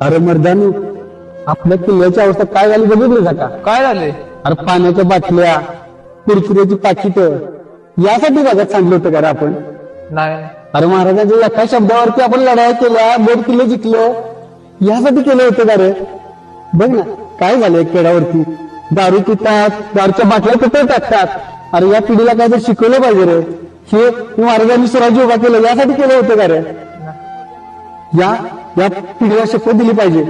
अरे मर्दानी, आपल्या किल्ल्याची अवस्था काय झाली बघितली का? काय झाले? अरे पाण्याच्या बाटल्या, कुरकुऱ्याची पाकिट, यासाठी जगात सांगलं होतं का रे आपण? नाही. अरे महाराजांच्या एका शब्दावरती आपण लढाई केल्या, 2 किल्ले जिंकलं, यासाठी केलं होतं का रे? बघ ना काय झालंय खेड्यावरती, दारू पितात, दारूच्या बाटल्या कुठे टाकतात. अरे या पिढीला काय तर शिकवलं पाहिजे रे. हे महाराजांनी स्वराज्य उभा केलं यासाठी केलं होतं का रे? या पिढीला शपथ दिली पाहिजे.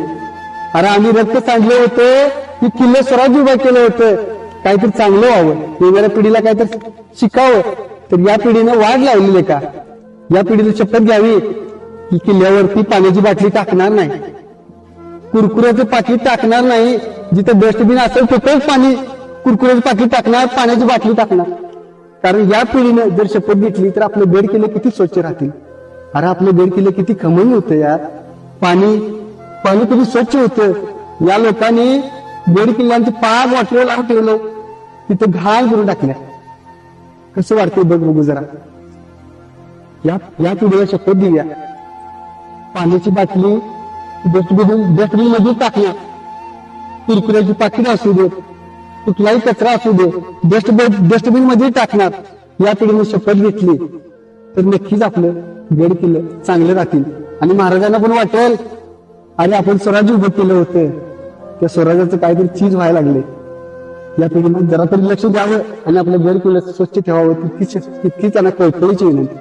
अरे आम्ही रक्त सांडले होते की किल्ले स्वराज्य उभा केलं होतं, काहीतरी चांगलं व्हावं, वेगळ्या पिढीला काहीतरी शिकावं. तर या पिढीनं वाढ लावलेली का? या पिढीने शपथ घ्यावी की किल्ल्यावरती पाण्याची बाटली टाकणार नाही, कुरकुऱ्याचं पाकिट टाकणार नाही, जिथे डस्टबिन असेल तिथेच पाणी कुरकुऱ्याची पाकिट टाकणार, पाण्याची बाटली टाकणार. कारण या पिढीने जर शपथ घेतली तर आपले गड किल्ले किती स्वच्छ राहतील. अरे आपले गड किल्ले किती खमंग होते यार, पाणी किती स्वच्छ होतं. या लोकांनी गड किल्ल्यांचे पाक वाटलं लावून ठेवलं, तिथे घाण करून टाकल्या. कसं वाटतंय बघू जरा. या पिढीला शपथ दिल्या, पाण्याची बाटली डस्टबिन मध्ये टाकल्या, कुरकुऱ्याची पाकिट असू दे, कुठलाही कचरा असू दे, डस्टबिन मध्ये टाकणार. या पिढीने शपथ घेतली तर नक्कीच आपलं गड किल्ले चांगले राहतील. आणि महाराजांना पण वाटेल अरे आपण स्वराज्य उभं केलं होतं, त्या स्वराज्याचं काहीतरी चीज व्हायला लागले. या पिढीने जरा तरी लक्ष द्यावं आणि आपलं गड किल्ले स्वच्छ ठेवावं, तितकीच त्यांना कळकळीची विनंती.